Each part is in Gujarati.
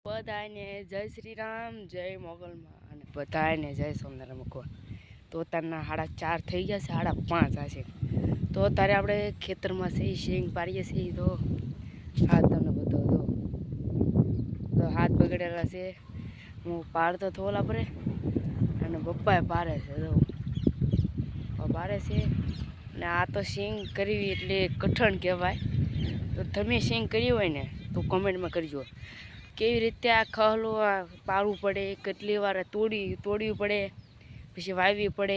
બધાને જય શ્રી રામ, જય મોગલમાં અને બધાને જય સોમનાથ મૂકવા. તો અત્યારના 4:30 થઈ ગયા છે, 5:30 હશે. તો અત્યારે આપણે ખેતરમાં છે, શેંગ પાડીએ છીએ. તો હાથ તમને બતાવો તો હાથ બગડેલા છે. હું પાડતો થોલા પડે અને પપ્પાએ પારે છે. તો પારે છે ને આ તો શેંગ કરવી એટલે કઠણ કહેવાય. તો તમે શેંગ કરી હોય ને તો કોમેન્ટમાં કરજો. કેવી રીતે આ ખહલું પાડવું પડે, કેટલી વાર તોડવી પડે, પછી વાવવી પડે,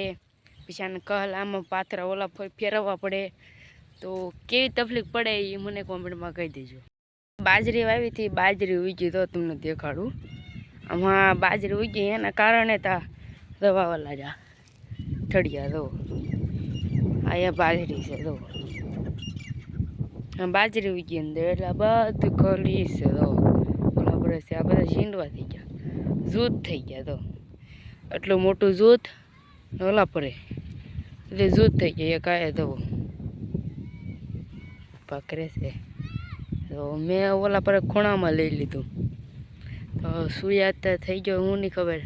પછી આને કહલ આમાં પાથરા ઓલા ફેરવવા પડે. તો કેવી તકલીફ પડે એ મને કોમેન્ટમાં કહી દેજો. બાજરી વાવી હતી, બાજરી ઉગી તો તમને દેખાડું. આમાં બાજરી ઉગી એના કારણે તા દવાવાલા જા ઠળિયા દો. અહીંયા બાજરી છે દો, બાજરી ઉગી અંદર એટલે બધું ખલી છે દો. આ બધા ઝીંડવા થઈ ગયા, જૂથ થઈ ગયા. તો આટલું મોટું જૂથ ઓલા પડે એટલે જૂથ થઈ ગયા. એક આયા દવો પકડે છે. તો મેં ઓલા પર ખૂણામાં લઈ લીધું. તો સૂર્યાસ્ત થઈ ગયો, હું નહીં ખબર.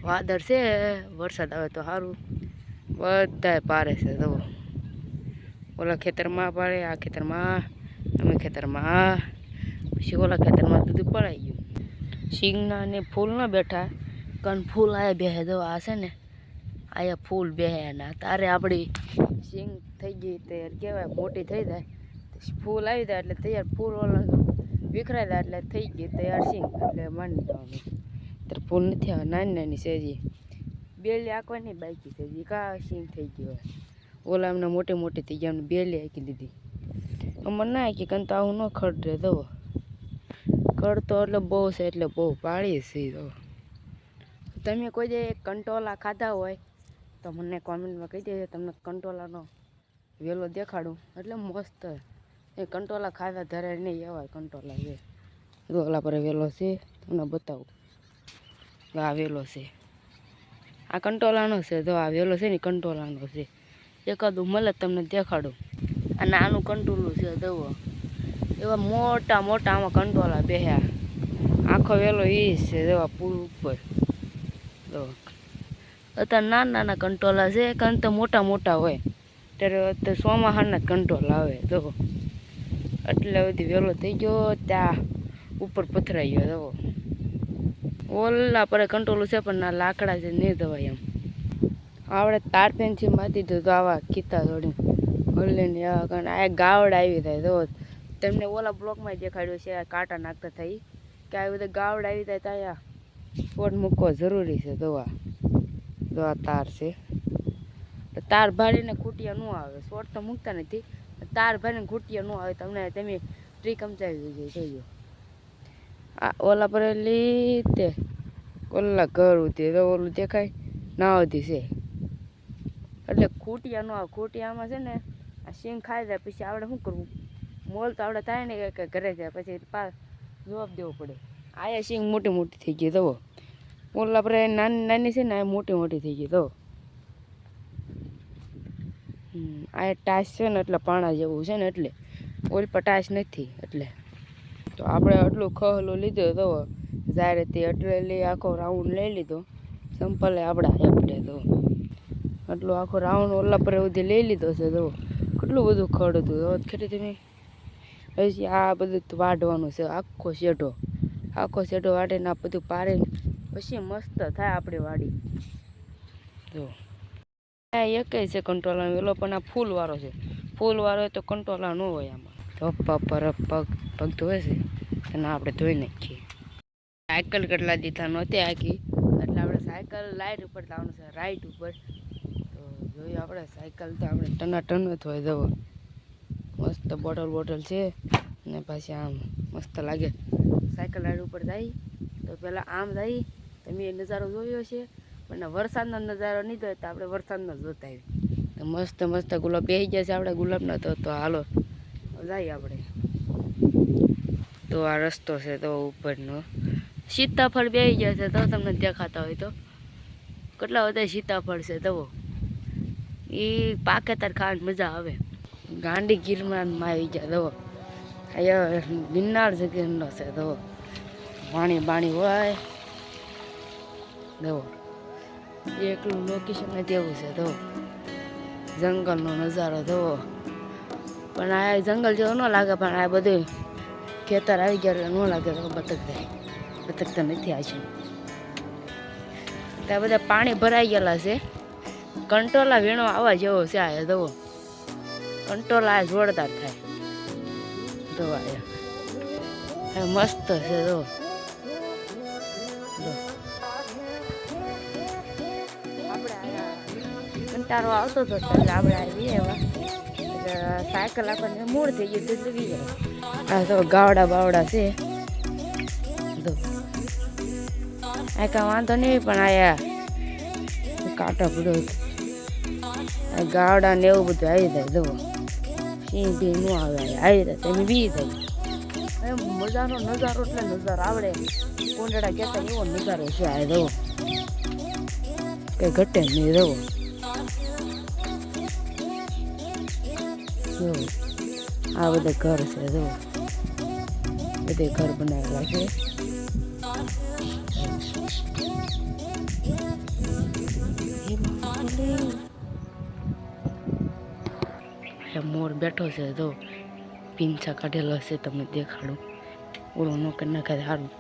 વાદળ છે, વરસાદ આવે તો સારું. બધા પારે છે દવો. ઓલા ખેતરમાં પાડે, આ ખેતરમાં, અમે ખેતરમાં, પછી ઓલા ખેતરમાં બધું પડાઈ ગયું. શીંગના ને ફૂલ ના બેઠા, કારણ ફૂલ આયા બેહે દો. આ છે ને આયા ફૂલ બેહે ના તારે આપણી શીંગ થઈ ગઈ તૈયાર કહેવાય. મોટી થઈ જાય, ફૂલ આવી જાય એટલે તૈયાર. ફૂલ ઓલા વિખરાઈ જાય એટલે થઈ ગઈ તૈયાર શીંગ. એટલે માની જવાનું. ત્યારે ફૂલ નથી આવે, નાની નાની છે. હજી બેલી આંકવાની બાકી છે. હજી કા શીંગ થઈ ગઈ હોય. ઓલા એમને મોટી મોટી થઈ ગયા, એમને બેલી આંકી દીધી. અમને ના આંકી કારણ તો આવું ન ખડરે દો. કરતો એટલે બહુ છે, એટલે બહુ પાડી છે. તો તમે કોઈ જે કંટોલા ખાધા હોય તો મને કોમેન્ટમાં કહી દેજો. તમને કંટોલાનો વેલો દેખાડું એટલે મસ્ત. એ કંટોલા ખાધા ધરે નહીં એવા કંટોલા છે. ઓલા પર વેલો છે, તમને બતાવું. આ વેલો છે, આ કંટોલાનો છે. તો આ વેલો છે ને કંટોલાનો છે. એકાદું મળે તમને દેખાડું. અને આનું કંટોલું છે દવો. એવા મોટા મોટા આમાં કંટોલા બેહ્યા. આખો વેલો એ છે દેવા પુલ ઉપર. તો અત્યારે નાના નાના કંટોલા છે, કારણ તો મોટા મોટા હોય ત્યારે ચોમાસાના જ કંટોલા આવે. તો એટલે બધી વેલો થઈ ગયો. ત્યાં ઉપર પથરાઈ ગયો દવો. ઓલા પર કંટોલું છે પણ ના લાકડા છે, નહીં દવાય. એમ આપણે તાર પેનથી મારી દીધું. તો આવા કીતા થોડી હલીને આવા કારણ આ ગાવડ આવી જાય. તો તેમને ઓલા બ્લોકમાં દેખાડ્યું છે, કાંટા નાખતા થઈ કે આવી બધા ગાવડ આવી જાય. ત્યાં પોટ મૂકવો જરૂરી છે. દવા તાર છે. તાર ભાડીને ખૂટિયા ન આવે. શોર્ટ તો મૂકતા નથી, તાર ભાડીને ખૂટિયા ન આવે. તમને તમે ટ્રીક સમજાવી દીધી. જોઈજો આ ઓલા પર લીધે ઓલા ઘર ઉતી તો ઓલું દેખાય ના વધી છે. એટલે ખૂટિયા ન આવે. ખૂટિયામાં છે ને આ શીંગ ખાઈ જાય. પછી આપણે શું કરવું? મોલ તો આપણે થાય ને કે ઘરે જાય પછી જવાબ દેવો પડે. આયા શીંગ મોટી મોટી થઈ ગઈ. તો ઓલા પર નાની નાની છે ને આ મોટી મોટી થઈ ગઈ. તો આ ટાસ છે ને એટલે પાણા જેવું છે ને એટલે ઓલ પર ટાસ નથી. એટલે તો આપણે આટલું ખહલું લીધો. તો જ્યારે તે એટલે આખો રાઉન્ડ લઈ લીધો. સંપલે આપણા એપડે તો આટલું આખો રાઉન્ડ ઓલા પર સુધી લઈ લીધો છે. તો કેટલું બધું ખડ હતું. ખેતી તમે પછી આ બધું વાઢવાનું છે. આખો શેઢો વાઢીને આ બધું પાડીને પછી મસ્ત થાય આપણી વાડી. તો આ એક છે કંટોલાનો વેલો, પણ આ ફૂલવાળો છે. ફૂલવાળો હોય તો કંટોલા ન હોય. આમાં તો પર પગ ધોવે છે અને આપણે ધોઈ નાખીએ. સાયકલ કેટલા દીધા નહોતી આખી, એટલે આપણે સાયકલ લાઇટ ઉપર લાવવાનું છે, રાઈટ ઉપર. તો જોઈએ આપણે સાયકલ તો આપણે ટનાટન જ હોય. જવો મસ્ત બોટલ છે ને પાછી આમ મસ્ત લાગે. સાયકલ લાઈટ ઉપર જાય તો પહેલાં આમ જાય. તમે એ નજારો જોયો છે, પણ વરસાદનો નજારો નહીં જોયો તો આપણે વરસાદનો જોતા આવી. તો મસ્ત મસ્ત ગુલાબ બેસી ગયા છે આપણે ગુલાબના. તો હાલો જાય આપણે. તો આ રસ્તો છે તો ઉપરનો. સીતાફળ બેસી ગયા છે. તો તમને દેખાતા હોય તો કેટલા બધા સીતાફળ છે. તો એ પાકે તાર ખાવાની મજા આવે. ગાંડી ગીરમાં આવી ગયા. તો અહીંયા ગિરનાર છે, ગિરનો છે. તો પાણી બાણી હોય જુઓ એકલું લોકેશન જ એવું છે જુઓ જંગલનો નજારો જુઓ પણ આ જંગલ જેવો ન લાગે પણ આ બધું ખેતર આવી ગયા ન લાગે તો બતક તો નથી આ છે ત્યાં બધા પાણી ભરાઈ ગયેલા છે કંટોલા વીણો આવા જેવો છે આ જુઓ કંટોલા જોરદાર થાય જોવા મસ્ત છે જો કંટાળો આવતો હતો એટલે આપણે આવી એવા સાયકલ આપણને મૂળ થઈ ગયું તો લઈ જાય આ તો ગાવડા બાવડા છે આ કાંઈ વાંધો નહીં પણ આયા કાંટો પડ્યો ગાવડા ને એવું બધું આવી જાય જુઓ સિંહ બી ન આવે આવી જાય તમે બી જાય એમ મજાનો નજારો એટલે નજારો આવડે કોંડડા કહેતા એવો નજારો છે આ જુઓ કંઈ ઘટે નહીં જુઓ આ બધા ઘર છે જુઓ બધે ઘર બનાવેલા છે મોર બેઠો છે જો પીંછા કાઢેલો છે તમને દેખાડું ઓળો નો કરી નાખે સારું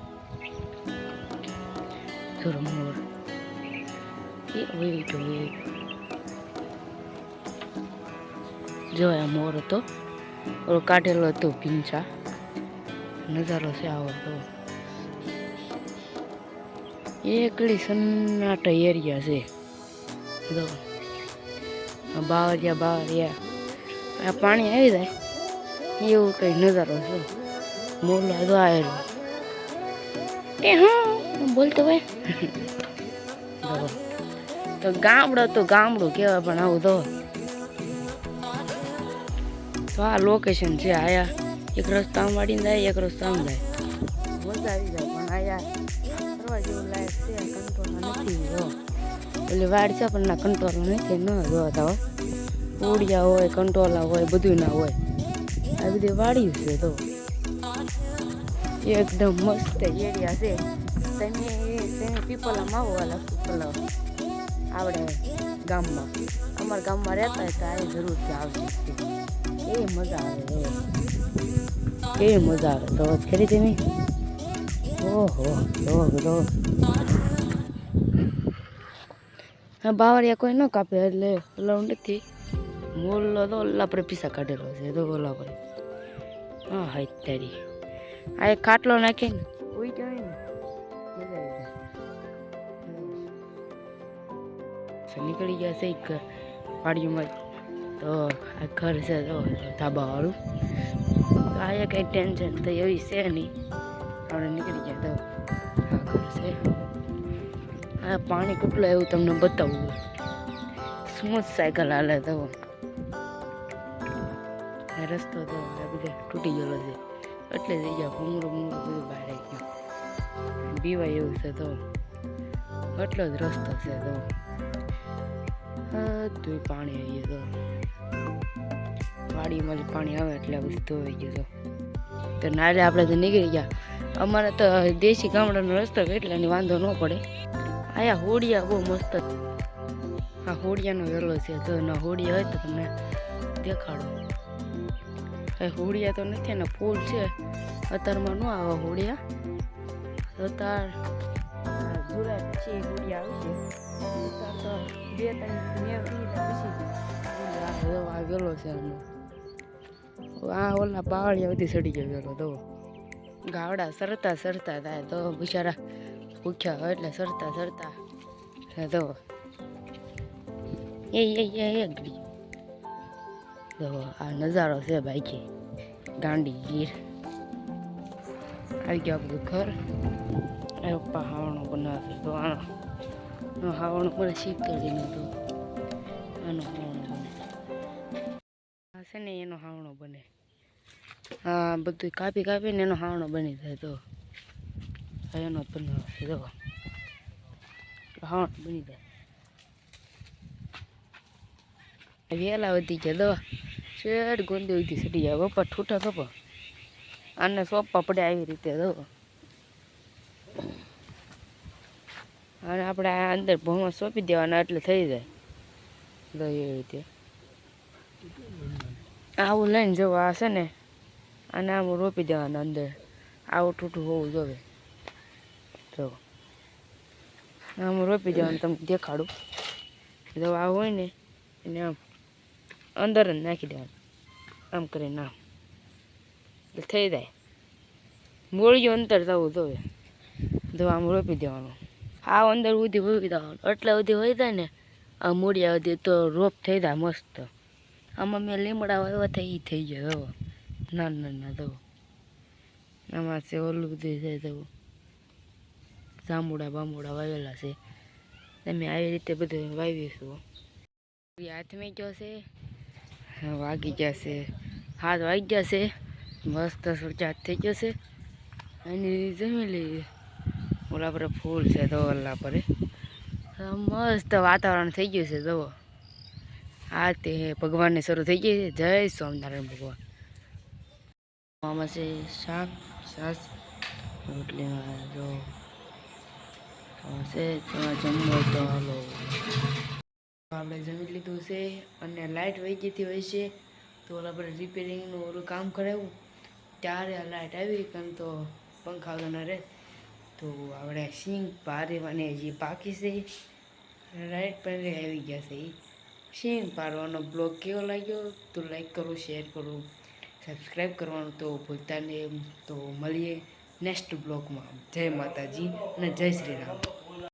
જોરો મોર એ વહી ગયો જો આ મોર હતો ઓળો કાઢેલો હતો પીંછા નજારો છે આવો તો એકલી સન્નાટા એરિયા છે જો બાવરિયા આ પાણી આવી જાય એવું કઈ નજારો છે મોરલા જો આવેલો એ હા બોલતો ભાઈ તો ગામડું કહેવાય પણ આવું તો આ લોકેશન છે આયા એક રસ્તો આમ વાળીને જાય એક રસ્તો આમ જાય મજા આવી જાય પણ આયા ફરવા જેવું લાયક છે કંટ્રોલ નથી જો એટલે વાડ છે પણ ના કંટ્રોલ નથી ન જોતા હો ઓડિયા હોય કંટોલા હોય બધું ના હોય આ બધી વાડી છે તો એકદમ મસ્ત એરિયા છે તમે પીપલામાં આવો વાલા પીપલા આવડે ગામમાં અમારા ગામમાં રહેતા હોય તો આ જરૂરથી આવશે એ મજા આવે કેવી મજા આવે તો ખરી તમે ઓહો હા બાવરિયા કોઈ ન કાપે એટલે લઉં નથી મોરલો તો ઓલા પર પીસા કાઢેલો છે તો ઓલા પર હા હાઈ તારી આ એક ખાટલો નાખીને ઉઈ જાય ને મજા આવી નીકળી ગયા છે એક વાડીમાં તો આ ઘર છે તો ધાબાવાળું તો આ કંઈ ટેન્શન તો એવી છે નહીં આપણે નીકળી ગયા તો આ ઘર છે આ પાણી કેટલું એવું તમને બતાવવું સ્મૂથ સાયકલ હાલે તો રસ્તો તો બધે તૂટી ગયેલો છે એટલે થઈ ગયા ભૂંગળું બધું બહાર આવી ગયું બીવાય એવું છે તો એટલો જ રસ્તો છે તો બધું પાણી આવી ગયું તો વાડીમાં પાણી આવે એટલે બધું ધોવાઈ ગયું તો નાલે આપણે તો નીકળી ગયા અમારે તો દેશી ગામડાનો રસ્તો એટલે એની વાંધો ન પડે આયા હોડિયા બહુ મસ્ત આ હોડિયાનો વેલો છે તો એના હોડિયા હોય તો તમને દેખાડો હોડિયા તો નથી ને ફૂલ છે અત્યારમાં ન આવે હોડિયા અત્યાર જુલાઈ પછી હોડિયા આવશે તો 2-3 આ ગયેલો છે આ ઓલા પાવડિયા બધી સડી ગયો ગયેલો તો ગાવડા સરતા થાય તો બિચારા ભૂખ્યા હોય એટલે સરતા તો એ તો આ નજારો છે બાઈકી ગાંડી ગીર આવી ગયો આપણું ઘર એ પપ્પા હાવણો બનાવે તો આનો હાવણો મને શીખ કરી નતો આનો હાવણો બને આ છે ને એનો હાવણો બને હા બધું કાપીને એનો હાવણો બની જાય તો એનો બનાવે તો હાવણો બની જાય વેલા વધી ગયા દવા શેડ ગોંદી ઉધી સડી જાય પપ્પા ઠૂઠા કપા આને સોંપવા પડે આવી રીતે દવા અને આપણે આ અંદર ભોંમાં સોંપી દેવાના એટલે થઈ જાય. તો એ રીતે આવું લઈને જવું આ છે ને, અને આમ રોપી દેવાના અંદર. આવું ટૂટું હોવું જોઈએ. તો આમ રોપી દેવાનું, તમને દેખાડું. જો આ હોય ને એને આમ અંદર જ નાખી દેવાનું, આમ કરીને આમ એટલે થઈ જાય. મૂળિયું અંતર થવું જોઈએ. જો આમ રોપી દેવાનું, આ અંદર સુધી રોપી દેવાનું. એટલે સુધી હોય જાય ને આ મૂળિયા સુધી, તો રોપ થઈ જાય મસ્ત. આમાં મેં લીમડા વાવ્યા હતા, એ થઈ જાય. હવે નાના નાના દવો આમાં છે, ઓલું બધું છે. દવું જાંબુડા બાંબુડા વાવેલા છે. તમે આવી રીતે બધું વાવીશું. હાથમાં ગયો છે, વાગી ગયા છે 7 વાગી ગયા છે. મસ્ત ચાર્જ થઈ ગયો છે. એની જમી લઈએ. ઓલા પર ફૂલ છે તો ઓલા પર મસ્ત વાતાવરણ થઈ ગયું છે. જુઓ આ તે ભગવાનને શરૂ થઈ ગઈ છે. જય સ્વામિનારાયણ ભગવાન. આમાં છે શાક છાસ રોટલીમાં જો છે. જમવો તો હાલો આપણે જમી લીધું છે. અને લાઇટ વહી ગઈ હોય છે, તો ઓલા પર રિપેરિંગનું ઓલું કામ કરાવ્યું ત્યારે આ લાઇટ આવી. કારણ તો પંખા વગર ન રહે. તો આપણે સિંગ પારવાની જે બાકી છે, લાઇટ પણ આવી ગયા છે. સિંગ પારવાનો બ્લોગ કેવો લાગ્યો તો લાઈક કરો, શેર કરો, સબસ્ક્રાઈબ કરવાનું તો ભૂલતા નહીં. તો મળીએ નેક્સ્ટ બ્લોગમાં. જય માતાજી અને જય શ્રી રામ.